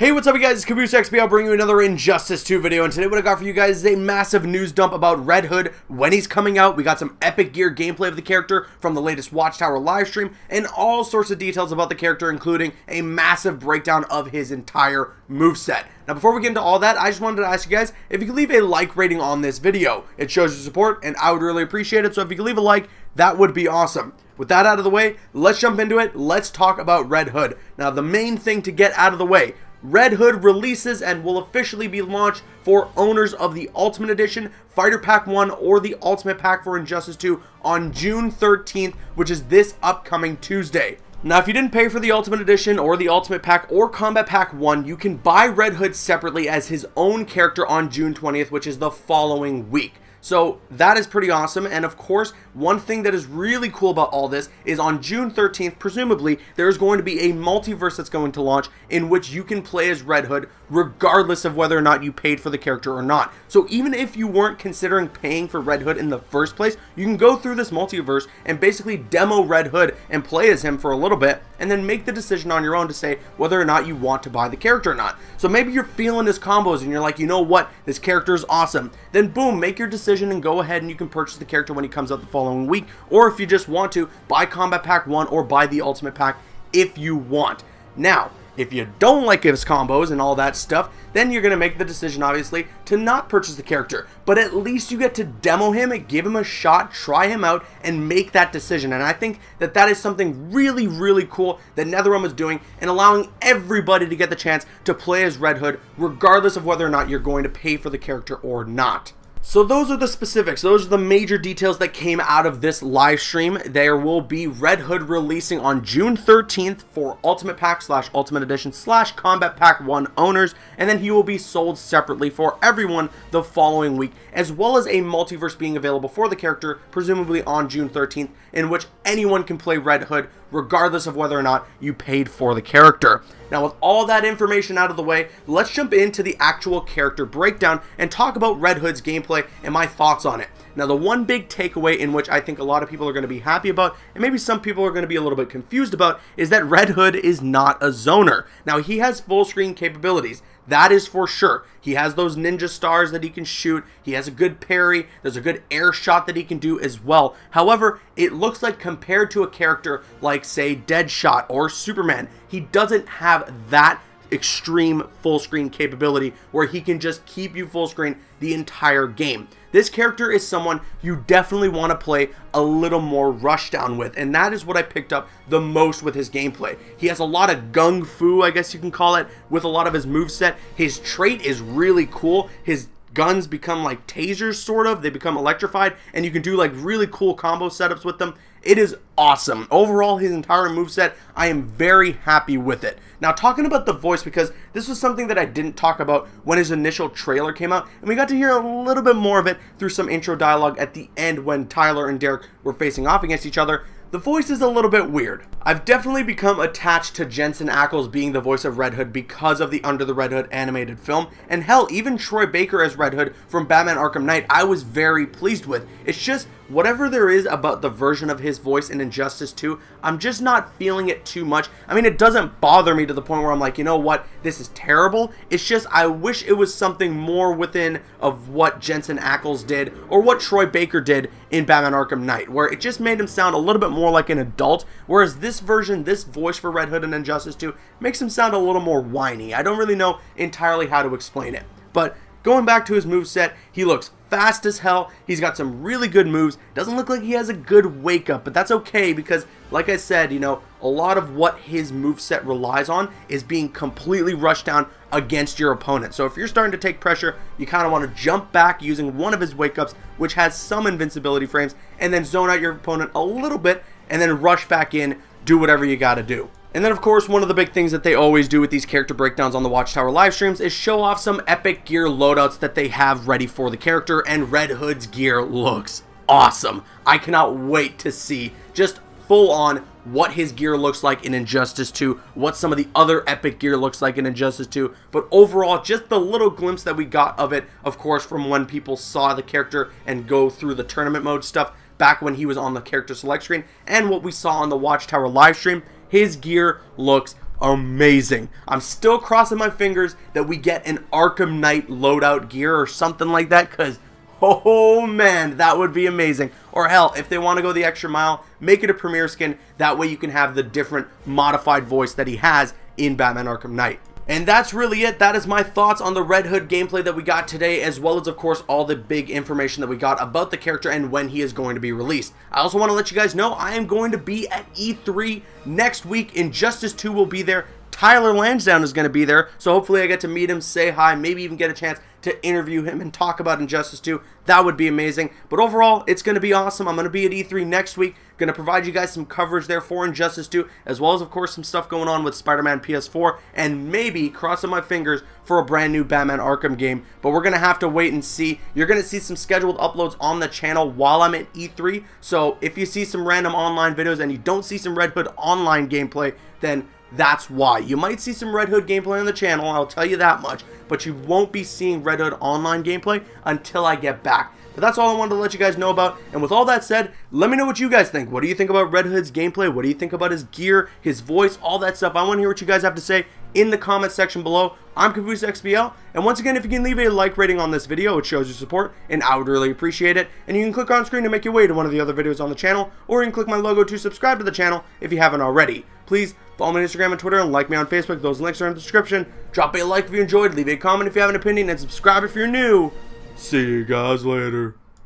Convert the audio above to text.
Hey, what's up you guys, it's Caboose XP. I'll bring you another Injustice 2 video, and today what I got for you guys is a massive news dump about Red Hood, when he's coming out. We got some epic gear gameplay of the character from the latest Watchtower Livestream, and all sorts of details about the character, including a massive breakdown of his entire moveset. Now before we get into all that, I just wanted to ask you guys if you could leave a like rating on this video. It shows your support, and I would really appreciate it, so if you could leave a like, that would be awesome. With that out of the way, let's jump into it. Let's talk about Red Hood. Now the main thing to get out of the way, Red Hood releases and will officially be launched for owners of the Ultimate Edition, Fighter Pack 1, or the Ultimate Pack for Injustice 2 on June 13th, which is this upcoming Tuesday. Now, if you didn't pay for the Ultimate Edition or the Ultimate Pack or Combat Pack 1, you can buy Red Hood separately as his own character on June 20th, which is the following week. So that is pretty awesome, and of course, one thing that is really cool about all this is on June 13th, presumably, there's going to be a multiverse that's going to launch in which you can play as Red Hood regardless of whether or not you paid for the character or not. So even if you weren't considering paying for Red Hood in the first place, you can go through this multiverse and basically demo Red Hood and play as him for a little bit, and then make the decision on your own to say whether or not you want to buy the character or not. So maybe you're feeling his combos and you're like, you know what, this character is awesome. Then boom, make your decision and go ahead and you can purchase the character when he comes out the following week. Or if you just want to, buy Combat Pack 1 or buy the Ultimate Pack if you want. Now, if you don't like his combos and all that stuff, then you're going to make the decision, obviously, to not purchase the character. But at least you get to demo him and give him a shot, try him out, and make that decision. And I think that that is something really, really cool that NetherRealm is doing and allowing everybody to get the chance to play as Red Hood, regardless of whether or not you're going to pay for the character or not. So those are the specifics, those are the major details that came out of this live stream. There will be Red Hood releasing on June 13th for Ultimate Pack / Ultimate Edition / Combat Pack 1 owners, and then he will be sold separately for everyone the following week, as well as a multiverse being available for the character, presumably on June 13th, in which anyone can play Red Hood regardless of whether or not you paid for the character. Now, with all that information out of the way, let's jump into the actual character breakdown and talk about Red Hood's gameplay and my thoughts on it. Now, the one big takeaway in which I think a lot of people are going to be happy about, and maybe some people are going to be a little bit confused about, is that Red Hood is not a zoner. Now, he has full screen capabilities. That is for sure. He has those ninja stars that he can shoot. He has a good parry. There's a good air shot that he can do as well. However, it looks like compared to a character like, say, Deadshot or Superman, he doesn't have that extreme full screen capability where he can just keep you full screen the entire game. This character is someone you definitely want to play a little more rushdown with, and that is what I picked up the most with his gameplay. He has a lot of gung fu, I guess you can call it, with a lot of his moveset. His trait is really cool. His guns become like tasers, sort of. They become electrified, and you can do like really cool combo setups with them. It is awesome. Overall, his entire moveset, I am very happy with it. Now, talking about the voice, because this was something that I didn't talk about when his initial trailer came out, and we got to hear a little bit more of it through some intro dialogue at the end when Tyler and Derek were facing off against each other. The voice is a little bit weird. I've definitely become attached to Jensen Ackles being the voice of Red Hood because of the Under the Red Hood animated film, and hell, even Troy Baker as Red Hood from Batman Arkham Knight I was very pleased with. It's just, whatever there is about the version of his voice in Injustice 2, I'm just not feeling it too much. I mean, it doesn't bother me to the point where I'm like, you know what, this is terrible. It's just, I wish it was something more within of what Jensen Ackles did, or what Troy Baker did in Batman Arkham Knight, where it just made him sound a little bit more like an adult, whereas this version, this voice for Red Hood in Injustice 2, makes him sound a little more whiny. I don't really know entirely how to explain it. But going back to his moveset, he looks fast as hell. He's got some really good moves. Doesn't look like he has a good wake up, but that's okay because, like I said, you know, a lot of what his moveset relies on is being completely rushed down against your opponent. So if you're starting to take pressure, you kind of want to jump back using one of his wake ups, which has some invincibility frames, and then zone out your opponent a little bit, and then rush back in, do whatever you got to do. And then, of course, one of the big things that they always do with these character breakdowns on the Watchtower live streams is show off some epic gear loadouts that they have ready for the character, and Red Hood's gear looks awesome. I cannot wait to see just full on what his gear looks like in Injustice 2, what some of the other epic gear looks like in Injustice 2, but overall, just the little glimpse that we got of it, of course, from when people saw the character and go through the tournament mode stuff back when he was on the character select screen, and what we saw on the Watchtower live stream, his gear looks amazing. I'm still crossing my fingers that we get an Arkham Knight loadout gear or something like that, because oh man, that would be amazing. Or hell, if they want to go the extra mile, make it a premiere skin. That way you can have the different modified voice that he has in Batman Arkham Knight. And that's really it. That is my thoughts on the Red Hood gameplay that we got today, as well as, of course, all the big information that we got about the character and when he is going to be released. I also want to let you guys know I am going to be at E3 next week. Injustice 2 will be there. Tyler Lansdowne is going to be there, so hopefully I get to meet him, say hi, maybe even get a chance to interview him and talk about Injustice 2. That would be amazing. But overall, it's going to be awesome. I'm going to be at E3 next week. Going to provide you guys some coverage there for Injustice 2, as well as, of course, some stuff going on with Spider-Man PS4, and maybe, crossing my fingers, for a brand new Batman Arkham game. But we're going to have to wait and see. You're going to see some scheduled uploads on the channel while I'm at E3, so if you see some random online videos and you don't see some Red Hood online gameplay, then that's why. You might see some Red Hood gameplay on the channel, I'll tell you that much, but you won't be seeing Red Hood online gameplay until I get back. But that's all I wanted to let you guys know about. And with all that said, let me know what you guys think. What do you think about Red Hood's gameplay? What do you think about his gear, his voice, all that stuff? I want to hear what you guys have to say in the comment section below. I'm Caboose XBL, and once again, if you can leave a like rating on this video, it shows your support, and I would really appreciate it. And you can click on screen to make your way to one of the other videos on the channel, or you can click my logo to subscribe to the channel if you haven't already. Please follow me on Instagram and Twitter, and like me on Facebook. Those links are in the description. Drop a like if you enjoyed, leave a comment if you have an opinion, and subscribe if you're new. See you guys later.